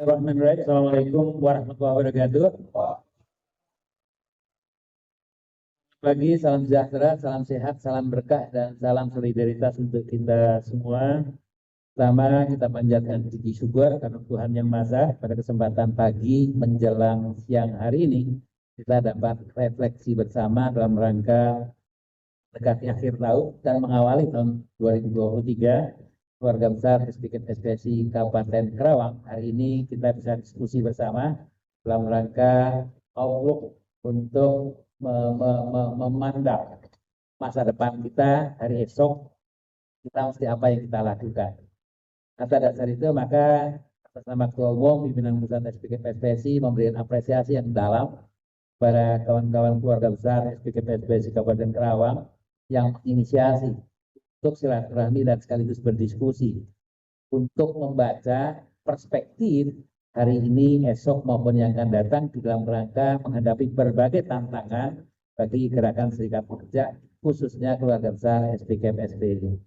Bismillahirrahmanirrahim. Assalamualaikum warahmatullahi wabarakatuh. Pagi, salam sejahtera, salam sehat, salam berkah, dan salam solidaritas untuk kita semua. Pertama, kita panjatkan puji syukur karena Tuhan Yang Maha Esa. Pada kesempatan pagi menjelang siang hari ini, kita dapat refleksi bersama dalam rangka mendekati akhir tahun dan mengawali tahun 2023. Keluarga besar SPKI Kabupaten Karawang. Hari ini kita bisa diskusi bersama dalam rangka outlook untuk memandang masa depan kita hari esok, kita mesti apa yang kita lakukan. Atas dasar itu maka atas nama Ketua Umum Pimpinan Pusat SPKI memberikan apresiasi yang dalam pada kawan-kawan keluarga besar SPKI Kabupaten Karawang yang menginisiasi untuk silaturahmi dan sekaligus berdiskusi untuk membaca perspektif hari ini, esok maupun yang akan datang di dalam rangka menghadapi berbagai tantangan bagi gerakan serikat pekerja, khususnya keluarga besar SPKI.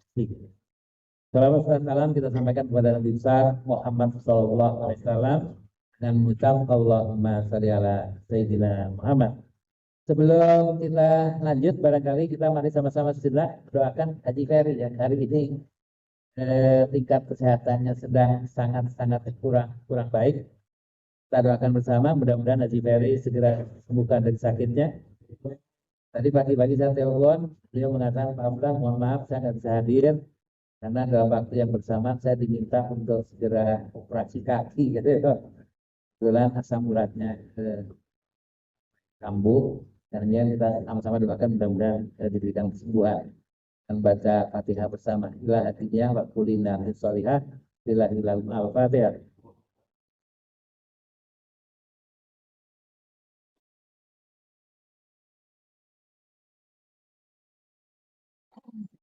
Salam salam kita sampaikan kepada Nabi besar Muhammad SAW dan mengucap Allahumma sholli ala Sayyidina Muhammad. Sebelum kita lanjut, barangkali kita mari sama-sama sejenak doakan Haji Ferry yang hari ini tingkat kesehatannya sedang sangat-sangat kurang baik. Kita doakan bersama, mudah-mudahan Haji Ferry segera sembuhkan dari sakitnya. Tadi pagi-pagi saya telepon, beliau mengatakan, Pak Abdullah, mohon maaf saya nggak bisa hadir karena dalam waktu yang bersamaan saya diminta untuk segera operasi kaki, gitu ya. Kebetulan asam uratnya kambuh. Karena kita sama-sama doakan mudah-mudahan diberikan kesembuhan dan baca Fatihah bersama. Ila hatinya wa kulina sholihah bilahilal al-Fatihah.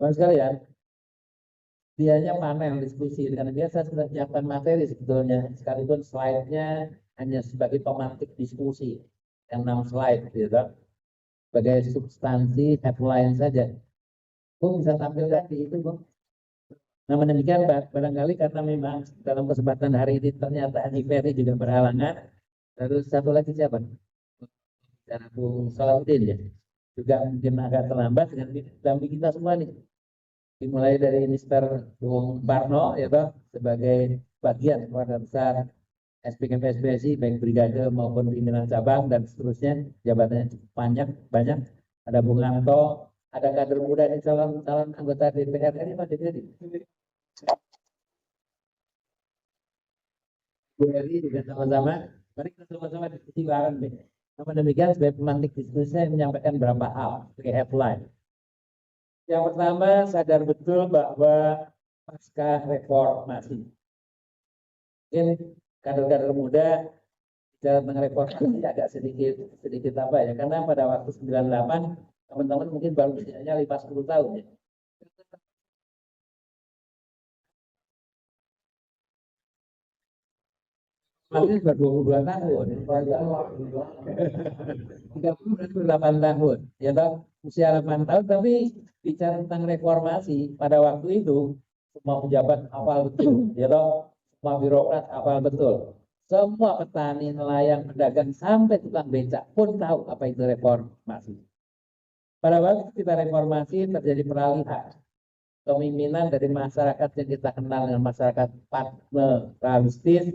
Bapak sekalian, biasanya panel diskusi karena biasa sudah siapkan materi sebetulnya, sekalipun slide-nya hanya sebagai pemantik diskusi yang 6 slide, gitu. Sebagai substansi headline saja. Bung bisa tampilkan di itu, Bung. Namun demikian, barangkali karena memang dalam kesempatan hari ini ternyata Haji Ferry juga berhalangan. Terus satu lagi siapa? Cara Bung Salahuddin ya. Juga mungkin agak terlambat dengan dampingi kita semua nih. Dimulai dari Mr. Bung Parno ya toh, sebagai bagian keluarga besar SPKI baik brigade maupun pimpinan cabang dan seterusnya, jabatannya cukup banyak. Ada Bung Anto, ada kader muda ini calon anggota DPR ini Pak DPR. Bu Eri juga sama-sama. Mari kita sama-sama diskusi bareng deh. Namun demikian sebagai pemantik diskusi saya menyampaikan beberapa hal sebagai headline. Yang pertama, sadar betul bahwa pasca reformasi, mungkin kader-kader muda bicara tentang reformasi agak sedikit apa ya, karena pada waktu 98 teman-teman mungkin baru usianya 50 tahun ya. Masih sudah 22 tahun. 38 tahun. Ya toh, usia 8 tahun, tapi bicara tentang reformasi pada waktu itu semua pejabat hafal betul, ya toh, semua birokrat hafal betul. Semua petani, nelayan, pedagang sampai tukang becak pun tahu apa itu reformasi. Pada waktu kita reformasi terjadi peralihan kepemimpinan dari masyarakat yang kita kenal dengan masyarakat paternalistis.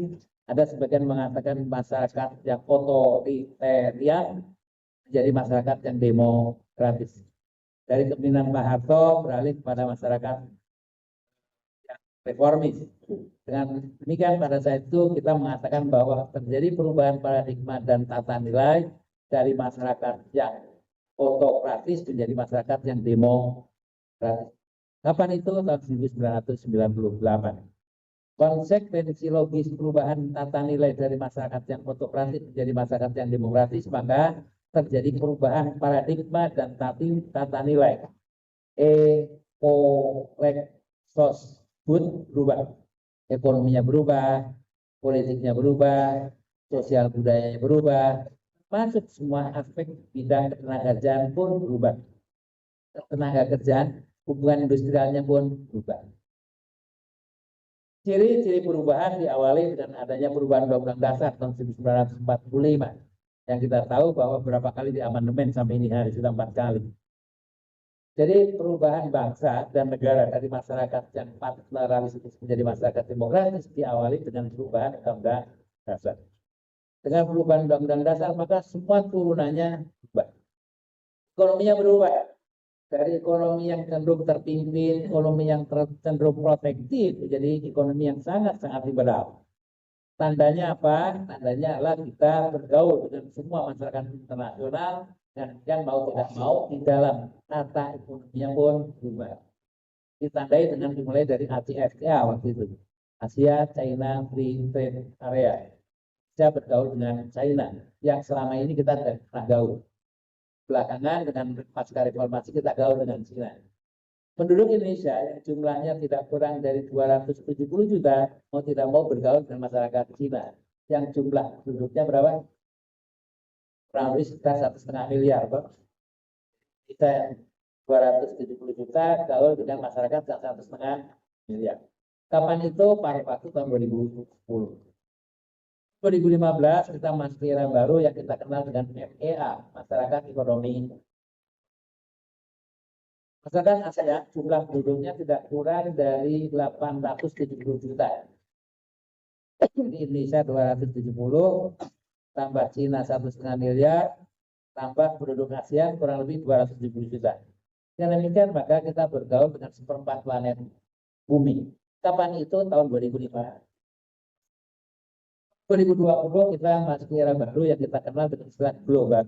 Ada sebagian mengatakan masyarakat yang otoritarian menjadi masyarakat yang demokratis. Dari kepemimpinan Pak Harto beralih kepada masyarakat yang reformis. Dengan demikian pada saat itu kita mengatakan bahwa terjadi perubahan paradigma dan tata nilai dari masyarakat yang otokratis menjadi masyarakat yang demokratis. Kapan itu? Tahun 1998. Konsekuensi logis perubahan tata nilai dari masyarakat yang otokratis menjadi masyarakat yang demokratis, maka terjadi perubahan paradigma dan tata nilai. Koleksos pun berubah. Ekonominya berubah, politiknya berubah, sosial budayanya berubah, masuk semua aspek bidang ketenagakerjaan pun berubah. Tenaga kerjaan, hubungan industrialnya pun berubah. Ciri-ciri perubahan diawali dengan adanya perubahan Undang-Undang Dasar tahun 1945 yang kita tahu bahwa beberapa kali diamandemen sampai ini hari sudah 4 kali. Jadi perubahan bangsa dan negara dari masyarakat yang patriarkalistis menjadi masyarakat demokratis diawali dengan perubahan Undang-Undang Dasar. Dengan perubahan Undang-Undang Dasar maka semua turunannya berubah. Ekonominya berubah dari ekonomi yang cenderung terpimpin, ekonomi yang cenderung protektif, menjadi ekonomi yang sangat-sangat liberal. Tandanya apa? Tandanya adalah kita bergaul dengan semua masyarakat internasional dan mau tidak mau di dalam tata ekonominya pun berubah. Ditandai dengan dimulai dari ACFTA waktu itu, Asia China Free Trade Area. Saya bergaul dengan China yang selama ini kita tidak pernah gaul. Belakangan dengan pasca reformasi kita gaul dengan China. Penduduk Indonesia yang jumlahnya tidak kurang dari 270 juta mau tidak mau bergaul dengan masyarakat Cina yang jumlah penduduknya berapa? Kurang lebih sekitar 1,5 miliar. Kita yang 270 juta gaul dengan masyarakat yang 1,5 miliar. Kapan itu? Pada waktu tahun 2010. 2015 kita masuk era baru yang kita kenal dengan MEA, Masyarakat Ekonomi. Masyarakat ASEAN jumlah penduduknya tidak kurang dari 870 juta. Jadi Indonesia 270, tambah Cina 1,5 miliar, tambah penduduk ASEAN kurang lebih 270 juta. Dengan demikian maka kita bergaul dengan seperempat planet bumi. Kapan itu? Tahun 2005. 2020 kita masuk era baru yang kita kenal dengan istilah global.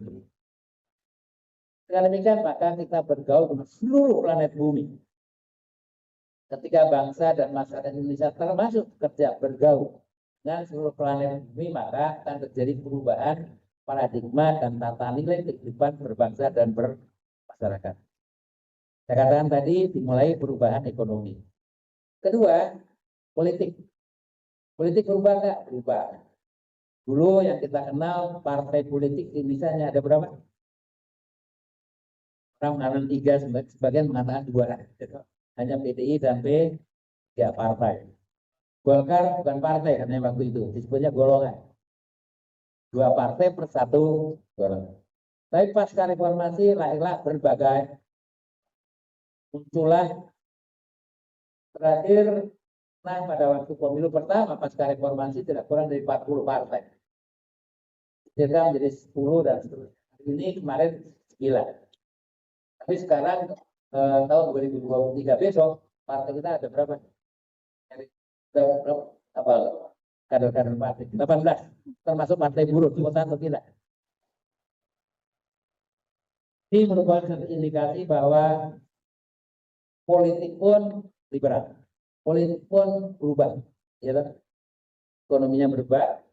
Dengan demikian maka kita bergaul dengan seluruh planet bumi. Ketika bangsa dan masyarakat Indonesia termasuk kerja bergaul dengan seluruh planet bumi, maka akan terjadi perubahan paradigma dan tata nilai kehidupan berbangsa dan bermasyarakat. Saya katakan tadi dimulai perubahan ekonomi. Kedua, politik. Politik berubah nggak? Berubah. Dulu yang kita kenal partai politik di Indonesia hanya ada berapa? Orang mengatakan 3, sebagian mengatakan 2. Hanya PDI dan P3 partai. Golkar bukan partai karena waktu itu disebutnya golongan. 2 partai per 1 golongan. Tapi pasca reformasi lahirlah berbagai, muncullah terakhir. Nah, pada waktu pemilu pertama pasca reformasi tidak kurang dari 40 partai. Jadi menjadi 10 dan seterusnya. Ini kemarin 9. Tapi sekarang tahun 2023 besok partai kita ada berapa? Apa kader-kader partai? 18, termasuk partai buruh, ikutan atau tidak? Ini merupakan satu indikasi bahwa politik pun liberal, politik pun berubah, ya kan? Ekonominya berubah,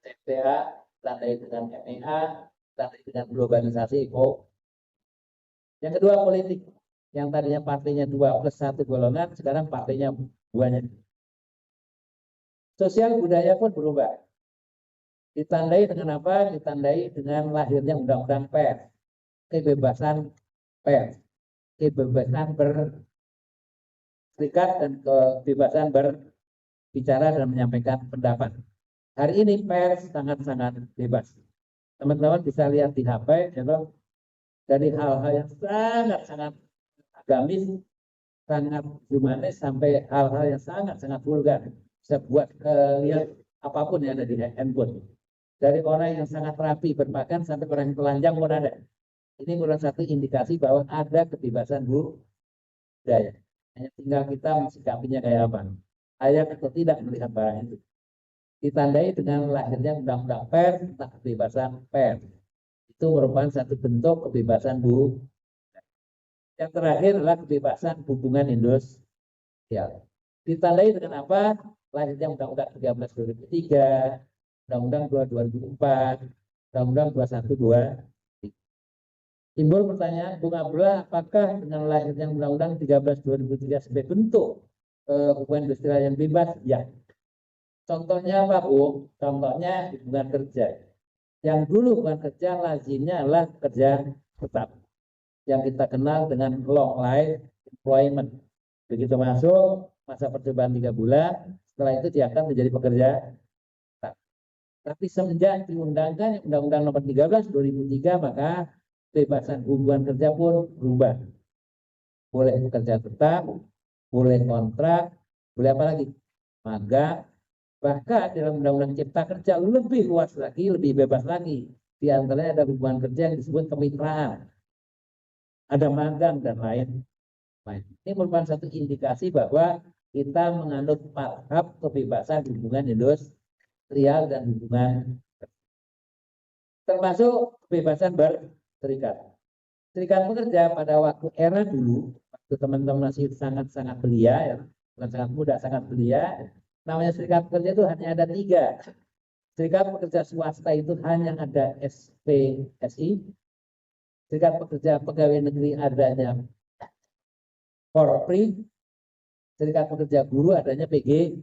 FTA, tandai dengan MEA, tandai dengan globalisasi ekonomi. Yang kedua politik, yang tadinya partainya 2 plus 1 golongan, sekarang partainya banyak. Sosial budaya pun berubah. Ditandai dengan apa? Ditandai dengan lahirnya undang-undang pers, kebebasan pers, kebebasan berserikat dan kebebasan berbicara dan menyampaikan pendapat. Hari ini pers sangat-sangat bebas. Teman-teman bisa lihat di HP, ya, dari hal-hal yang sangat-sangat agamis, sangat humanis, sampai hal-hal yang sangat-sangat vulgar. Bisa buat lihat apapun yang ada di handphone. Dari orang yang sangat rapi berpakaian sampai orang yang telanjang pun ada. Ini merupakan satu indikasi bahwa ada kebebasan budaya. Hanya tinggal kita mensikapinya kayak apa. Layak atau tidak melihat barang itu. Ditandai dengan lahirnya undang-undang pers tentang kebebasan pers. Itu merupakan satu bentuk kebebasan budaya. Yang terakhir adalah kebebasan hubungan industrial. Ditandai dengan apa? Lahirnya Undang-Undang 13 2003, Undang-Undang 2 2004, Undang-Undang 21 2003. Timbul pertanyaan, Bung Abdullah, apakah dengan lahirnya Undang-Undang 13 2003 sebagai bentuk hubungan industrial yang bebas? Ya. Contohnya apa, Bu? Contohnya hubungan kerja. Yang dulu hubungan kerja lazimnya adalah kerja tetap, yang kita kenal dengan long life employment. Begitu masuk masa percobaan 3 bulan, setelah itu diangkat menjadi pekerja. Tapi semenjak diundangkan Undang-Undang Nomor 13 2003, maka kebebasan hubungan kerja pun berubah. Boleh bekerja tetap, boleh kontrak, boleh apa lagi? Magang, bahkan dalam Undang-Undang Cipta Kerja lebih luas lagi, lebih bebas lagi. Di antaranya ada hubungan kerja yang disebut kemitraan, ada magang dan lain. Ini merupakan satu indikasi bahwa kita menganut mazhab kebebasan hubungan industrial dan hubungan termasuk kebebasan berserikat. Serikat pekerja pada waktu era dulu, waktu teman-teman masih sangat-sangat belia, ya, bukan sangat muda, sangat belia, namanya serikat pekerja itu hanya ada 3. Serikat pekerja swasta itu hanya ada SPSI, serikat pekerja pegawai negeri adanya Porpri, serikat pekerja buruh adanya PG.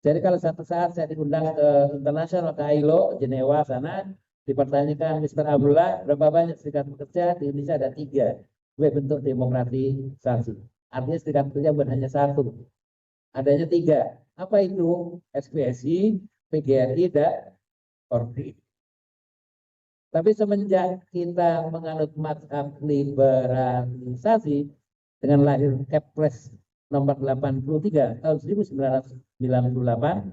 Jadi kalau satu saat saya diundang ke internasional, ke ILO, Jenewa sana, dipertanyakan Mr. Abdullah, berapa banyak serikat pekerja? Di Indonesia ada 3. Bentuk demokratisasi. Artinya serikat pekerja bukan hanya 1. Adanya 3. Apa itu? SPSI, PGRI, dan Orpi. Tapi semenjak kita menganut mazhab liberalisasi dengan lahir Kepres nomor 83 tahun 1998,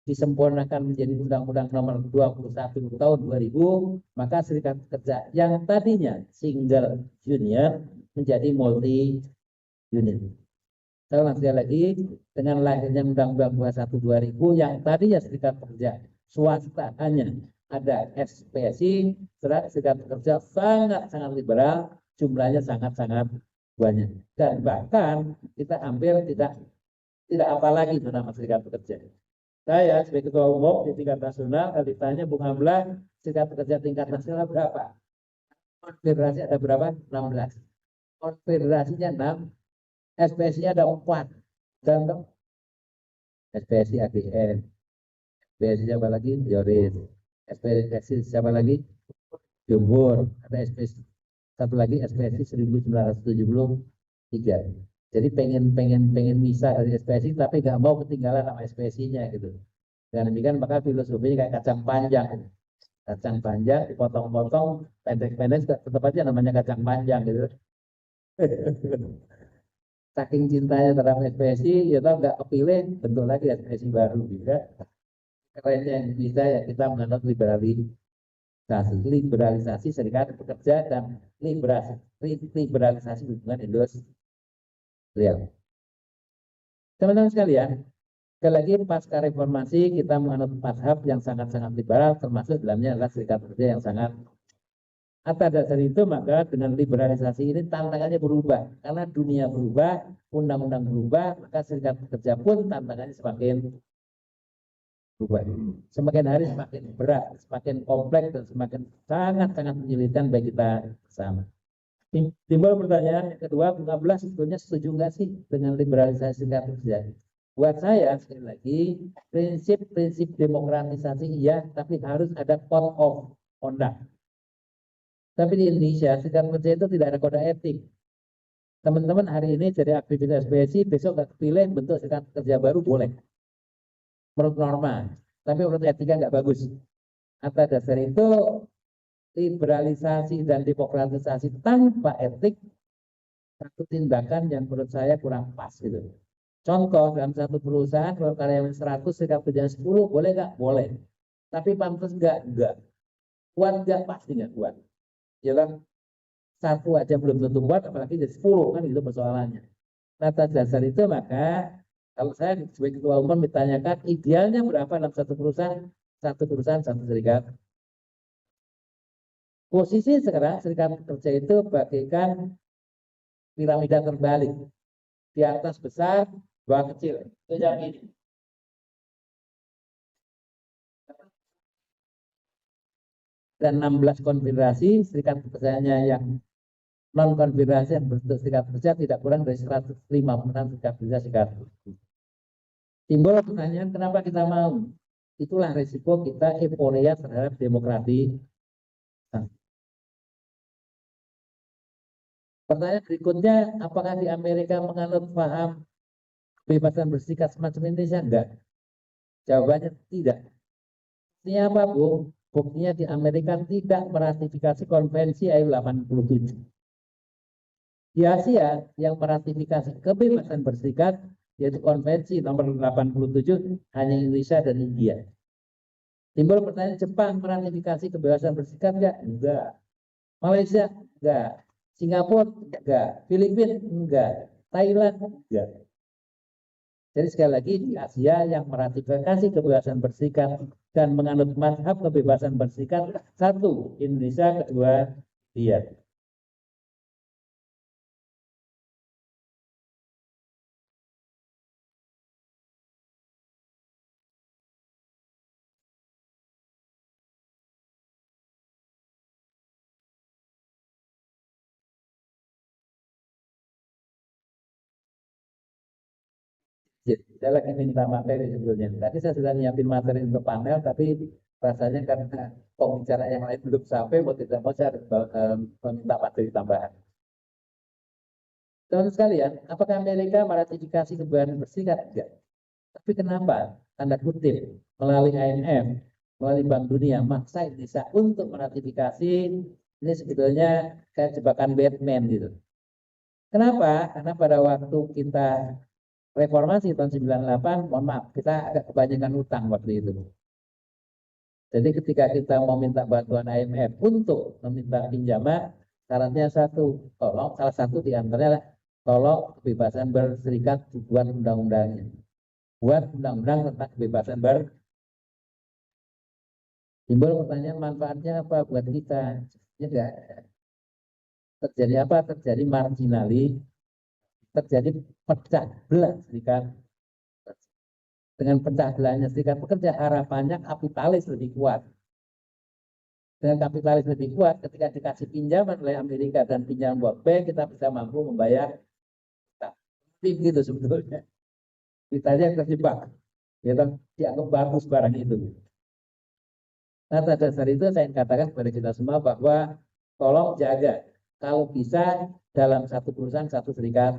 disempurnakan menjadi Undang-Undang nomor 21 tahun 2000, maka serikat pekerja yang tadinya single union menjadi multi union. Saya ulang sekali lagi, dengan lahirnya Undang-Undang 21 2000 yang tadinya serikat pekerja swasta hanya ada SPSI, serikat pekerja sangat-sangat liberal, jumlahnya sangat-sangat banyak. Dan bahkan kita hampir tidak apa lagi nama serikat pekerja. Saya sebagai ketua umum di tingkat nasional, kalau ditanya Bung Abdullah, serikat pekerja tingkat nasional berapa? Konfederasi ada berapa? 16. Konfederasinya 6, SPSI ada 4. Contoh, SPSI AGN, SPSI siapa lagi? Yoris, SPSI siapa lagi? Jumhur, ada SPSI satu lagi SPSI 1973. Jadi pengen misah dari SPSI, tapi nggak mau ketinggalan sama SPSI-nya gitu. Dan demikian maka filosofinya kayak kacang panjang. Kacang panjang dipotong-potong, pendek-pendek tetap aja namanya kacang panjang gitu. Saking cintanya terhadap SPSI, ya tau nggak kepilih, bentuk lagi SPSI baru juga. Kerennya yang bisa ya kita menganut liberalisasi serikat pekerja dan liberalisasi hubungan industrial. Teman-teman sekalian, sekali lagi pasca reformasi kita menganut mazhab yang sangat-sangat liberal, termasuk dalamnya adalah serikat pekerja yang sangat. Atas dasar itu maka dengan liberalisasi ini tantangannya berubah, karena dunia berubah, undang-undang berubah, maka serikat pekerja pun tantangannya semakin berubah. Semakin hari semakin berat, semakin kompleks, dan semakin sangat-sangat menyulitkan bagi kita bersama. Timbul pertanyaan yang kedua, Bung Abdullah sebetulnya setuju nggak sih dengan liberalisasi serikat pekerja? Buat saya, sekali lagi, prinsip-prinsip demokratisasi iya, tapi harus ada code of conduct. Tapi di Indonesia, serikat pekerja itu tidak ada kode etik. Teman-teman hari ini jadi aktivis SPSI, besok nggak kepilih bentuk serikat pekerja baru boleh. Menurut norma, tapi menurut etika nggak bagus. Atas dasar itu, liberalisasi dan demokratisasi tanpa etik satu tindakan yang menurut saya kurang pas gitu. Contoh, dalam satu perusahaan kalau karyawan 100, serikat pekerja 10, boleh nggak? Boleh. Tapi pantas nggak? Nggak. Kuat nggak? Pasti nggak kuat. Ya kan? Satu aja belum tentu kuat, apalagi jadi 10, kan itu persoalannya. Nah, atas dasar itu maka kalau saya sebagai ketua umum ditanyakan idealnya berapa dalam satu perusahaan, satu serikat. Posisi sekarang serikat pekerja itu bagaikan piramida terbalik. Di atas besar, bawah kecil. Itu yang ini. Dan 16 konfederasi serikat pekerjanya yang non konfederasi yang berbentuk serikat pekerja tidak kurang dari 156 serikat pekerja serikat. Timbul pertanyaan kenapa kita mau? Itulah resiko kita euforia terhadap demokrasi. Pertanyaan berikutnya, apakah di Amerika menganut paham kebebasan berserikat semacam Indonesia? Enggak. Jawabannya tidak. Buktinya apa, Bu? Buktinya di Amerika tidak meratifikasi konvensi ILO 87. Di Asia yang meratifikasi kebebasan berserikat yaitu konvensi nomor 87 hanya Indonesia dan India. Timbul pertanyaan, Jepang meratifikasi kebebasan berserikat enggak? Enggak. Malaysia enggak. Singapura enggak. Filipina enggak. Thailand enggak. Jadi sekali lagi di Asia yang meratifikasi kebebasan berserikat dan menganut mazhab kebebasan berserikat satu Indonesia, kedua India. Saya lagi minta materi sebetulnya. Tadi saya sudah nyiapin materi untuk panel, tapi rasanya karena pembicara yang lain belum sampai, mau tidak mau saya harus meminta materi tambahan. Teman-teman sekalian, apakah Amerika meratifikasi kebebasan berserikat? Enggak. Tapi kenapa? Tanda kutip, melalui IMF, melalui Bank Dunia, maksa Indonesia untuk meratifikasi, ini sebetulnya kayak jebakan Batman gitu. Kenapa? Karena pada waktu kita reformasi tahun 98, mohon maaf, kita agak kebanyakan utang waktu itu. Jadi ketika kita mau minta bantuan IMF untuk meminta pinjaman, syaratnya satu, tolong salah satu di antaranya tolong kebebasan berserikat dibuat undang-undangnya. Buat undang-undang tentang kebebasan timbul pertanyaan manfaatnya apa buat kita? Ya enggak. Terjadi apa? Terjadi marginali, terjadi pecah belah serikat. Dengan pecah belahnya serikat pekerja, harapannya kapitalis lebih kuat. Dengan kapitalis lebih kuat, ketika dikasih pinjaman oleh Amerika dan pinjaman World Bank, kita bisa mampu membayar. Tapi gitu sebetulnya. Kita aja terjebak. Kita dianggap bagus barang itu. Nah, atas dasar itu saya katakan kepada kita semua bahwa tolong jaga. Kalau bisa dalam satu perusahaan, satu serikat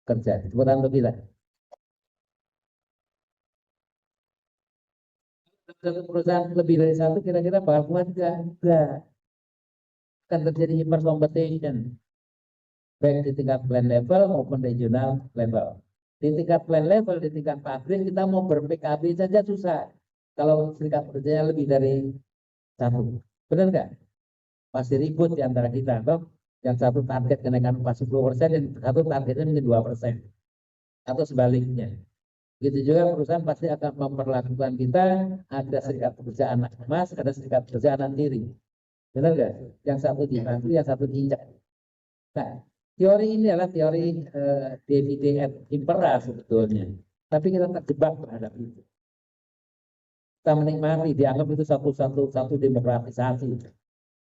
kerja. Sebutan untuk kita. Satu perusahaan lebih dari satu, kira-kira bakal kuat enggak? Enggak. Akan terjadi hyper competition. Baik di tingkat plant level maupun regional level. Di tingkat plant level, di tingkat pabrik, kita mau ber-PKB saja susah. Kalau serikat kerjanya lebih dari satu. Benar nggak? Pasti ribut di antara kita. Toh? Yang satu target kenaikan upah 10%, yang satu targetnya mungkin 2%. Atau sebaliknya. Begitu juga perusahaan pasti akan memperlakukan kita, ada serikat pekerja anak emas, ada serikat pekerja anak tiri. Benar nggak? Yang satu dibantu, yang satu diinjak. Nah, teori ini adalah teori divide et impera sebetulnya. Tapi kita terjebak terhadap itu. Kita menikmati, dianggap itu satu demokratisasi.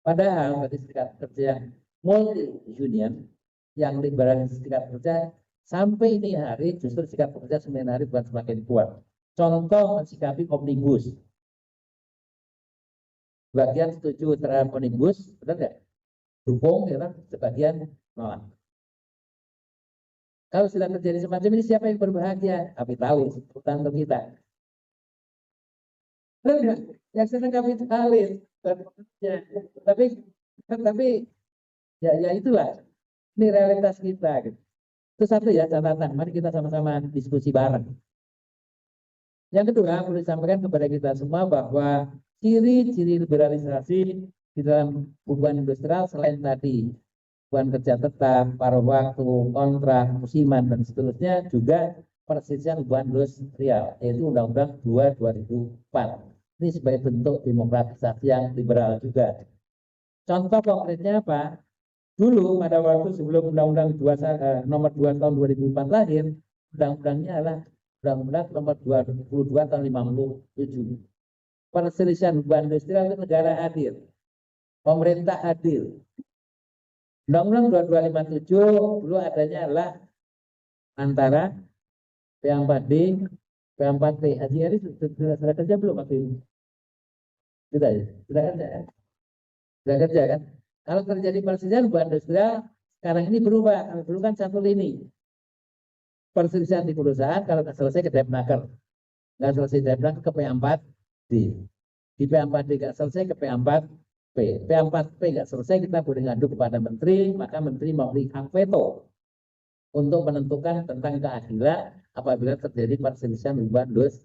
Padahal bagi serikat kerja multi union yang liberal serikat kerja sampai ini hari justru serikat kerja semakin hari bukan semakin kuat. Contoh mensikapi omnibus. Bagian setuju terhadap omnibus, benar nggak? Dukung, ya kan? Sebagian nolak. Kalau sudah terjadi semacam ini, siapa yang berbahagia? Kapitalis, bukan untuk kita. Benar, yang senang kapitalis, ya. Tapi ya itulah, ini realitas kita. Gitu. Itu satu ya catatan. Mari kita sama-sama diskusi bareng. Yang kedua, perlu disampaikan kepada kita semua bahwa ciri-ciri liberalisasi di dalam hubungan industrial selain tadi hubungan kerja tetap, paruh waktu, kontrak, musiman, dan seterusnya juga persisnya hubungan industrial, yaitu Undang-Undang 2 2004. Ini sebagai bentuk demokratisasi yang liberal juga. Contoh konkretnya apa? Dulu pada waktu sebelum Undang-Undang nomor 2 tahun 2004 lahir, undang-undangnya adalah Undang-Undang nomor 22 tahun 57. Perselisihan hubungan industrial itu negara hadir, pemerintah hadir. Undang-Undang 2257 dulu adanya adalah antara P4D, P4P. Haji Eri sudah kerja belum waktu itu? Sudah ya? Sudah kerja kan? Sudah kerja kan? Kalau terjadi perselisihan hubungan industrial, sekarang ini berubah. Dulu kan satu lini. perselisihan di perusahaan kalau nggak selesai ke Depnaker, nggak selesai Depnaker ke P4D, di P4D nggak selesai ke P4P, P4P nggak selesai kita boleh ngadu kepada menteri, maka menteri memberi hak veto untuk menentukan tentang keadilan apabila terjadi perselisihan hubungan dos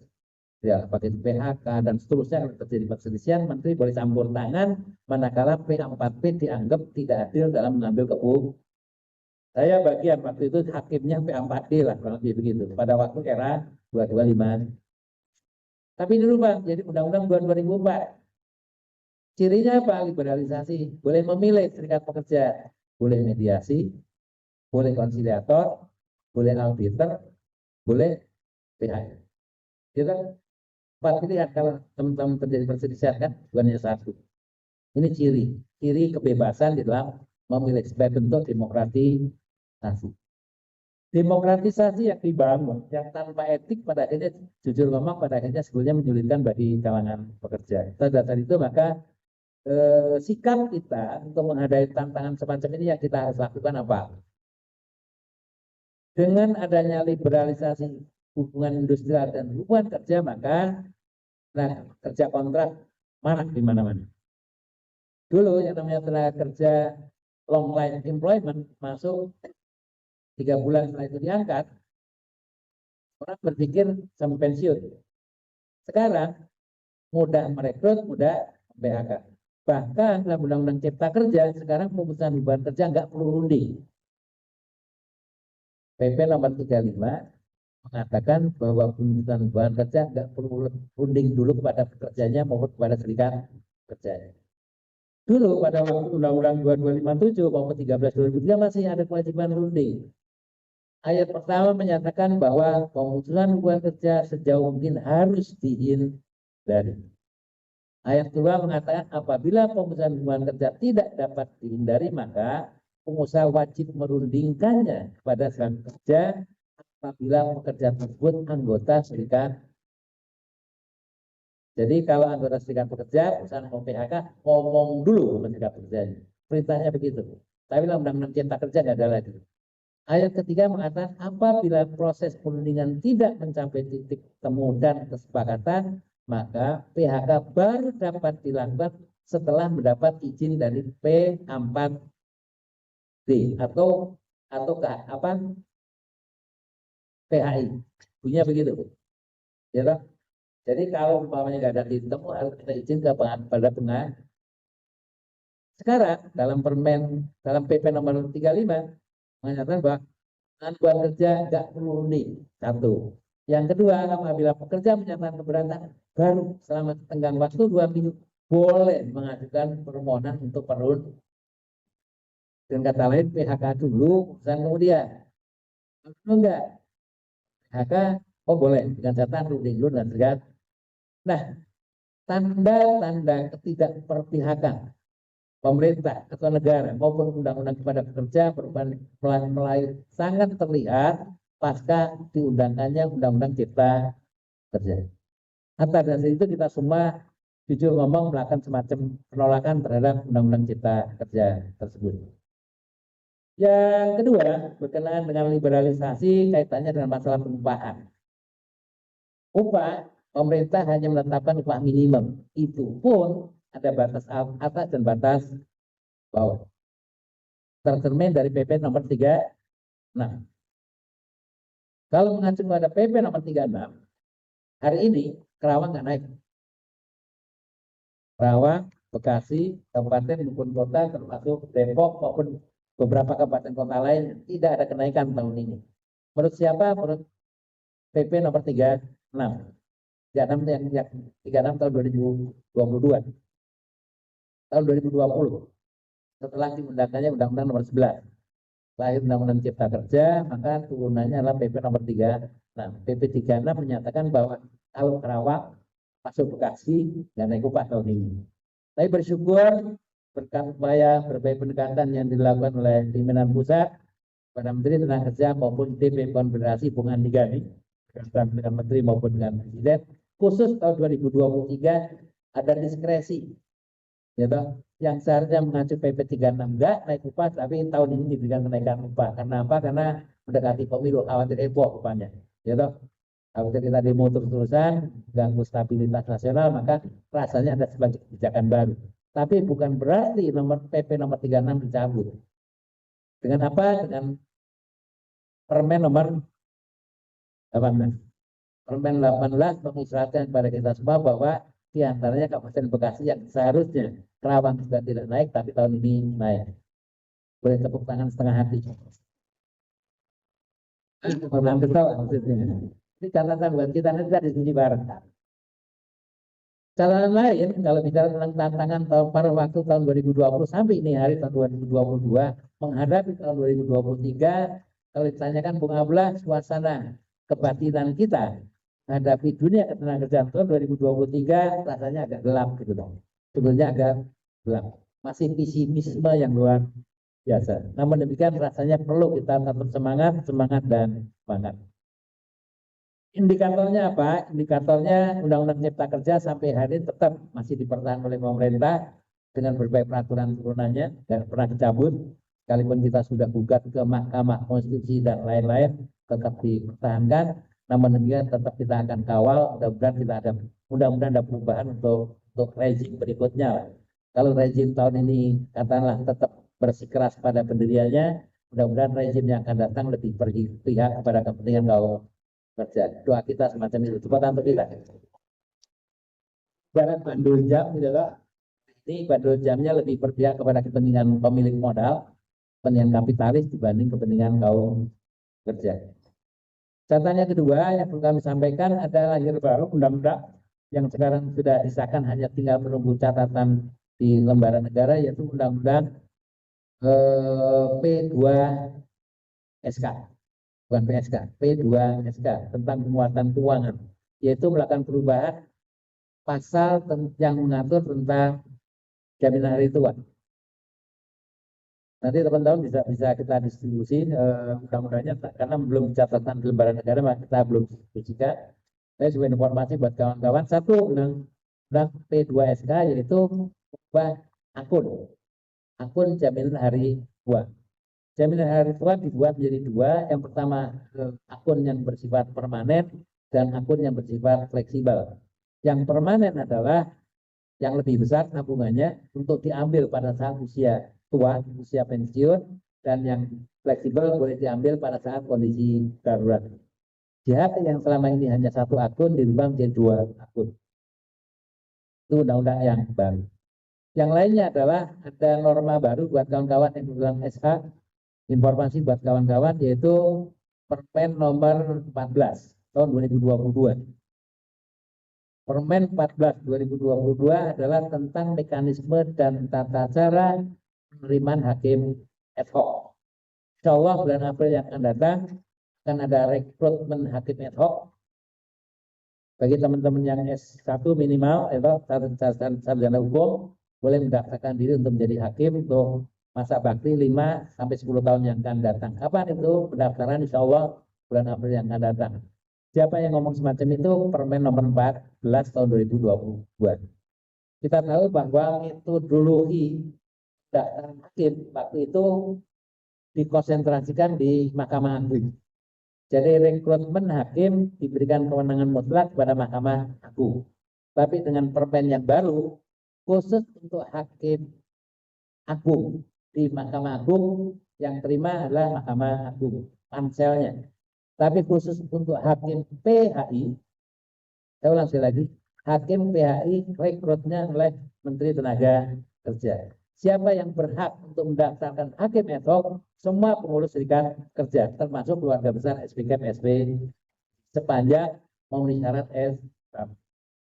ya pakai PHK dan seterusnya. Kalau terjadi perselisihan, menteri boleh campur tangan manakala P4P dianggap tidak adil dalam mengambil keputusan. Saya bagian waktu itu hakimnya P4D lah, kalau begitu. Pada waktu era 225. Tapi dulu Pak, jadi Undang-Undang 2004. Cirinya apa? Liberalisasi. Boleh memilih serikat pekerja, boleh mediasi, boleh konsiliator, boleh arbiter, boleh PHK. Kita empat pilihan kalau teman-teman terjadi perselisihan kan, bukan hanya satu. Ini ciri kebebasan di dalam memilih sebagai bentuk demokratisasi. Demokratisasi yang dibangun, yang tanpa etik pada akhirnya, jujur ngomong pada akhirnya sebetulnya menyulitkan bagi kalangan pekerja. Pada dasar itu maka sikap kita untuk menghadapi tantangan semacam ini yang kita harus lakukan apa? Dengan adanya liberalisasi hubungan industrial dan hubungan kerja, maka kerja kontrak marak di mana-mana. Dulu yang namanya tenaga kerja long line employment masuk 3 bulan setelah itu diangkat, orang berpikir sampai pensiun. Sekarang mudah merekrut, mudah PHK. Bahkan dalam Undang-Undang Cipta Kerja sekarang pemutusan hubungan kerja nggak perlu runding. PP nomor 35 mengatakan bahwa pemutusan hubungan kerja nggak perlu runding dulu kepada pekerjanya maupun kepada serikat kerja. Dulu pada waktu Undang-Undang 2257 maupun 13/2003 masih ada kewajiban runding. Ayat pertama menyatakan bahwa pemutusan hubungan kerja sejauh mungkin harus dihindari. Ayat kedua mengatakan apabila pemutusan hubungan kerja tidak dapat dihindari, maka pengusaha wajib merundingkannya kepada sang pekerja apabila pekerja tersebut anggota serikat. Jadi kalau anggota serikat pekerja, perusahaan mau PHK, ngomong dulu sama serikat pekerjanya. Perintahnya begitu. Tapi dalam Undang-Undang Cipta Kerja nggak ada lagi. Ayat ketiga mengatakan apabila proses perundingan tidak mencapai titik temu dan kesepakatan, maka PHK baru dapat dilakukan setelah mendapat izin dari P4D atau PHI. Punya begitu. Ya, jadi kalau umpamanya nggak ada titik temu, harus kita izin kepada pengadilan. Sekarang dalam PP nomor 35 menyatakan bahwa hubungan kerja nggak perlu runding. Satu. Yang kedua, apabila pekerja menyatakan keberatan, baru selama tenggang waktu 2 minggu boleh mengajukan permohonan untuk perunding. Dengan kata lain, PHK dulu, dan kemudian kalau enggak PHK, oh boleh dengan catatan runding dulu dan serikat. Nah, tanda-tanda ketidakperpihakan pemerintah atau negara maupun undang-undang kepada pekerja mulai sangat terlihat pasca diundangkannya Undang-Undang Cipta Kerja. Atas dasar itu kita semua jujur ngomong melakukan semacam penolakan terhadap Undang-Undang Cipta Kerja tersebut. Yang kedua berkenaan dengan liberalisasi kaitannya dengan masalah pengupahan. Upah pemerintah hanya menetapkan upah minimum, itu pun ada batas atas dan batas bawah. Tercermin dari PP nomor 36. Kalau mengacu pada PP nomor 36, hari ini Kerawang nggak naik. Kerawang, Bekasi, kabupaten maupun kota termasuk Depok maupun beberapa kabupaten kota lain tidak ada kenaikan tahun ini. Menurut siapa? Menurut PP nomor 36. 36 tahun 2022. Tahun 2020 setelah diundangkannya Undang-Undang nomor 11 lahir Undang-Undang Cipta Kerja, maka turunannya adalah PP nomor 36. PP 36 menyatakan bahwa kalau Kerawang masuk Bekasi dan naik upah tahun ini. Tapi bersyukur berkat upaya berbagai pendekatan yang dilakukan oleh pimpinan pusat pada Menteri Tenaga Kerja maupun DP Konfederasi Bung Andi Gani dengan Menteri maupun dengan Presiden, khusus tahun 2023 ada diskresi, gitu, yang seharusnya mengacu PP 36 enggak naik upah, tapi tahun ini diberikan kenaikan upah. Karena apa? Karena mendekati pemilu, khawatir heboh rupanya. Ya toh, khawatir kita demo terus-terusan, ganggu stabilitas nasional, maka rasanya ada sebagai kebijakan baru. Tapi bukan berarti PP nomor 36 dicabut. Dengan apa? Dengan Permen nomor 18. Permen 18 mengisyaratkan kepada kita semua bahwa di antaranya Kabupaten Bekasi yang seharusnya Kerawang juga tidak naik, tapi tahun ini naik. Boleh tepuk tangan setengah hati. Hampir tahu maksudnya. Ini catatan buat kita nanti di sini bareng. Catatan lain, kalau bicara tentang tantangan paruh waktu tahun 2020 sampai ini hari tahun 2022, menghadapi tahun 2023, kalau ditanyakan Bung Ablah, suasana kebatinan kita menghadapi dunia ketenagakerjaan tahun 2023 rasanya agak gelap gitu dong. Sebetulnya agak gelap. Masih pesimisme yang luar biasa. Namun demikian rasanya perlu kita tetap semangat dan semangat. Indikatornya apa? Indikatornya Undang-Undang Cipta Kerja sampai hari ini tetap masih dipertahankan oleh pemerintah dengan berbagai peraturan turunannya dan pernah dicabut. Sekalipun kita sudah gugat ke Mahkamah Konstitusi dan lain-lain, tetap dipertahankan. Namun demikian tetap kita akan kawal. Mudah-mudahan ada perubahan untuk rezim berikutnya. Kalau rezim tahun ini katakanlah tetap bersikeras pada pendiriannya, mudah-mudahan rezim yang akan datang lebih berpihak kepada kepentingan kaum kerja. Doa kita semacam itu. Cepat untuk kita. Barat bandul jam adalah ini bandul jamnya lebih berpihak kepada kepentingan pemilik modal, kepentingan kapitalis dibanding kepentingan kaum kerja. Catatannya kedua yang perlu kami sampaikan adalah lahir baru undang-undang yang sekarang sudah disahkan, hanya tinggal menunggu catatan di lembaran negara, yaitu undang-undang P2SK. Bukan PSK, P2SK tentang penguatan keuangan, yaitu melakukan perubahan pasal yang mengatur tentang jaminan hari tua. Nanti teman-teman bisa kita distribusi undang-undangnya karena belum catatan di lembaran negara, maka kita belum distribusikan. Saya juga informasi buat kawan-kawan, satu undang P2SK yaitu ubah akun jaminan hari tua. Jaminan hari tua dibuat menjadi dua. Yang pertama akun yang bersifat permanen dan akun yang bersifat fleksibel. Yang permanen adalah yang lebih besar tabungannya untuk diambil pada saat usia tua, usia pensiun, dan yang fleksibel boleh diambil pada saat kondisi darurat. Jika yang selama ini hanya satu akun dirubah menjadi dua akun. Itu undang-undang yang baru. Yang lainnya adalah ada norma baru buat kawan-kawan yang menggunakan SH. Informasi buat kawan-kawan yaitu Permen nomor 14 tahun 2022. Permen 14 2022 adalah tentang mekanisme dan tata cara penerimaan hakim ad hoc. Insya Allah bulan April yang akan datang akan ada rekrutmen hakim ad hoc bagi teman-teman yang S1 minimal atau sarjana hukum boleh mendaftarkan diri untuk menjadi hakim untuk masa bakti 5 sampai 10 tahun yang akan datang. Kapan itu pendaftaran? Insya Allah bulan April yang akan datang. Siapa yang ngomong semacam itu? Permen nomor 14 tahun 2022. Kita tahu bahwa metodologi pendaftaran hakim waktu itu dikonsentrasikan di Mahkamah Agung. Jadi rekrutmen hakim diberikan kewenangan mutlak kepada Mahkamah Agung. Tapi dengan permen yang baru, khusus untuk hakim Agung di Mahkamah Agung yang terima adalah Mahkamah Agung, panselnya. Tapi khusus untuk hakim PHI, saya ulang sekali lagi, hakim PHI rekrutnya oleh Menteri Tenaga Kerja. Siapa yang berhak untuk mendaftarkan hakim ad hoc? Semua pengurus serikat kerja, termasuk keluarga besar SPK SP, sepanjang memenuhi syarat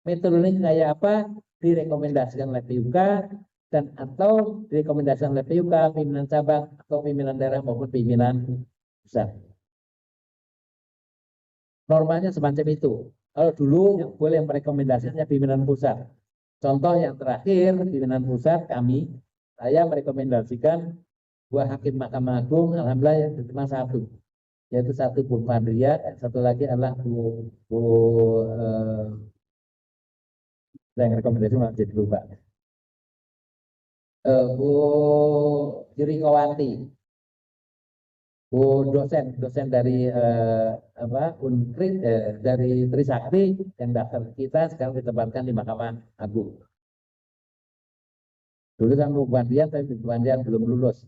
metodologi kayak apa direkomendasikan oleh PUK dan atau direkomendasikan oleh PUK, pimpinan cabang atau pimpinan daerah maupun pimpinan pusat. Normanya semacam itu. Kalau dulu yang boleh merekomendasikannya pimpinan pusat. Contoh yang terakhir, pimpinan pusat saya merekomendasikan dua hakim Mahkamah Agung, alhamdulillah yang diterima satu, yaitu satu Bu Fadria, dan satu lagi adalah yang rekomendasi malah jadi lupa. Bu Jurikowanti. dosen dari Unkrit, dari Trisakti yang daftar kita sekarang ditempatkan di Mahkamah Agung. Dulu kan Bu Bandian, tapi Bu Bandian belum lulus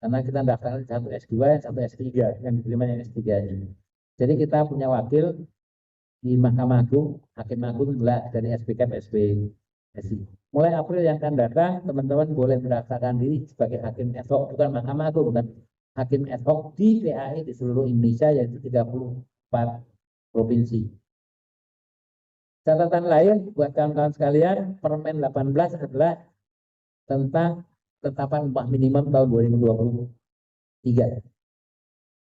karena kita daftarkan satu S2, satu S3, yang diterima yang S3-nya. Jadi kita punya wakil di Mahkamah Agung, Hakim Agung dari SPK SPSI. Mulai April yang akan datang, teman-teman boleh mendaftarkan diri sebagai hakim ad hoc, bukan Mahkamah Agung, bukan hakim ad hoc di PAI di seluruh Indonesia, yaitu 34 provinsi. Catatan lain buat kawan-kawan sekalian, Permen 18 adalah tentang ketetapan upah minimum tahun 2023.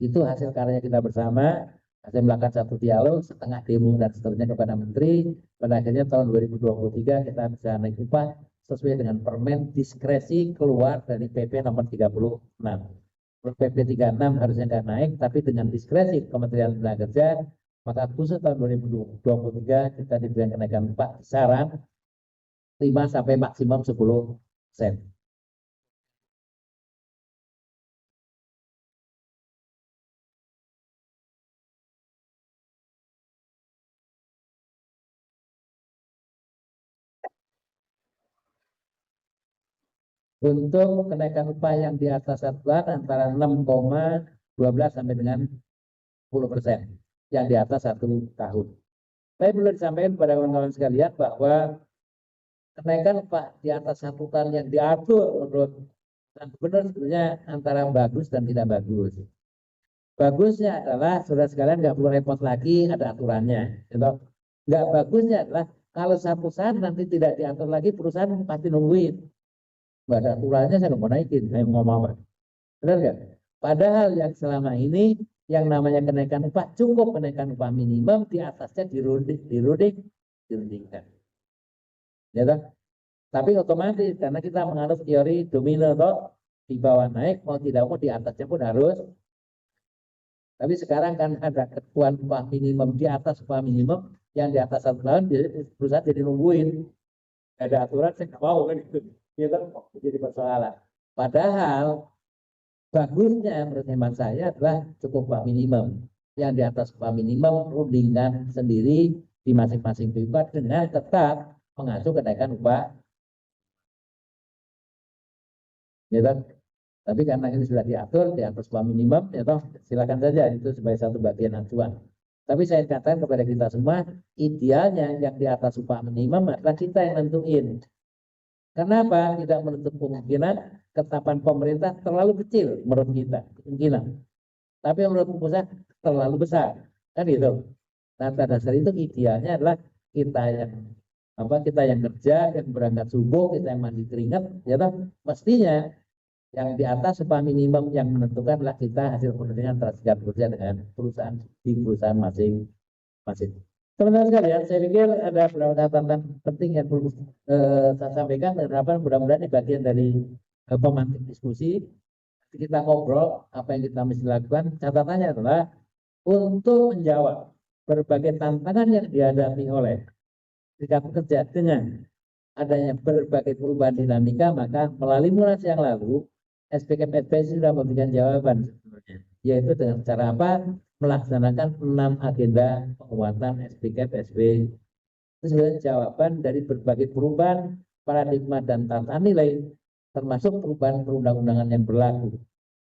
Itu hasil karya kita bersama. Saya melakukan satu dialog, setengah demo dan seterusnya kepada Menteri. Pada akhirnya tahun 2023 kita bisa naik upah sesuai dengan permen diskresi keluar dari PP nomor 36. PP 36 harusnya nggak naik, tapi dengan diskresi Kementerian Tenaga Kerja, maka khusus tahun 2023 kita diberikan kenaikan upah kisaran 5 sampai maksimum 10%. Untuk kenaikan upah yang di atas satuan antara 6,12 sampai dengan 10% yang di atas 1 tahun. Tapi perlu disampaikan kepada kawan-kawan sekalian bahwa kenaikan upah di atas 1 tahun yang diatur menurut gubernur sebenarnya antara bagus dan tidak bagus. Bagusnya adalah saudara sekalian nggak perlu repot lagi, ada aturannya. Gitu. Nggak bagusnya adalah kalau satu saat nanti tidak diatur lagi, perusahaan pasti nungguin. Nggak ada aturannya, saya nggak mau naikin, saya mau ngomong apa. Benar nggak? Padahal yang selama ini yang namanya kenaikan upah, cukup kenaikan upah minimum, di atasnya dirundingkan. Ya toh? Tapi otomatis karena kita menganut teori domino toh, di bawah naik, mau tidak mau di atasnya pun harus. Tapi sekarang kan ada ketentuan upah minimum di atas upah minimum, yang di atas 1 tahun, jadi perusahaan jadi nungguin. Ada aturan, saya nggak mau kan gitu. Ya kan, jadi persoalan. Padahal bagusnya menurut hemat saya adalah cukup upah minimum. Yang di atas upah minimum rundingkan sendiri di masing-masing privat dengan tetap mengacu kenaikan upah. Ya kan? Tapi karena ini sudah diatur di atas upah minimum, ya toh silakan saja itu sebagai satu bagian acuan. Tapi saya katakan kepada kita semua, idealnya yang di atas upah minimum adalah kita yang nentuin. Kenapa? Tidak menutup kemungkinan ketetapan pemerintah terlalu kecil menurut kita, kemungkinan. Tapi menurut pusat terlalu besar, kan gitu. Nah, pada dasar itu idealnya adalah kita yang kerja, yang berangkat subuh, kita yang mandi keringat, ya toh, mestinya yang di atas upah minimum yang menentukan adalah kita hasil perundingan antara serikat pekerja dengan perusahaan di perusahaan masing-masing. Teman-teman sekalian, saya pikir ada beberapa catatan penting yang perlu saya sampaikan dan mudah-mudahan ini bagian dari pemantik diskusi. Kita ngobrol apa yang kita mesti lakukan. Catatannya adalah untuk menjawab berbagai tantangan yang dihadapi oleh serikat pekerja dengan adanya berbagai perubahan dinamika, maka melalui munas yang lalu SPKP sudah memberikan jawaban sebenarnya, yaitu dengan cara apa? Melaksanakan 6 agenda penguatan SPKP itu sebenarnya jawaban dari berbagai perubahan paradigma dan tata nilai, termasuk perubahan perundang-undangan yang berlaku.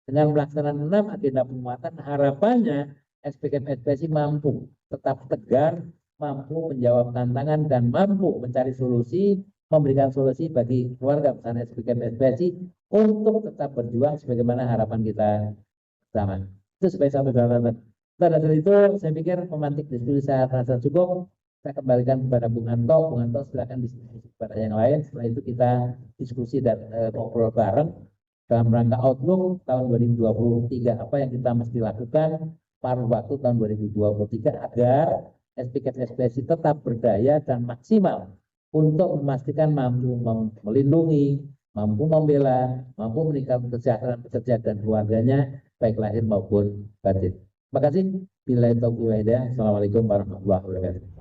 Dengan melaksanakan 6 agenda penguatan, harapannya SPKP mampu tetap tegar, mampu menjawab tantangan, dan mampu mencari solusi, memberikan solusi bagi keluarga pesan SPKP untuk tetap berjuang sebagaimana harapan kita bersama. Itu sebagai satu catatan. Pada dasar itu, saya pikir pemantik diskusi saya rasa cukup. Saya kembalikan kepada Bung Anto. Bung Anto silakan diskusi kepada yang lain. Setelah itu kita diskusi dan ngobrol bareng dalam rangka outlook tahun 2023. Apa yang kita mesti lakukan paruh waktu tahun 2023 agar SPKP tetap berdaya dan maksimal untuk memastikan mampu melindungi, mampu membela, mampu meningkatkan kesejahteraan pekerja dan keluarganya, baik lahir maupun batin. Terima kasih. Assalamualaikum warahmatullahi wabarakatuh.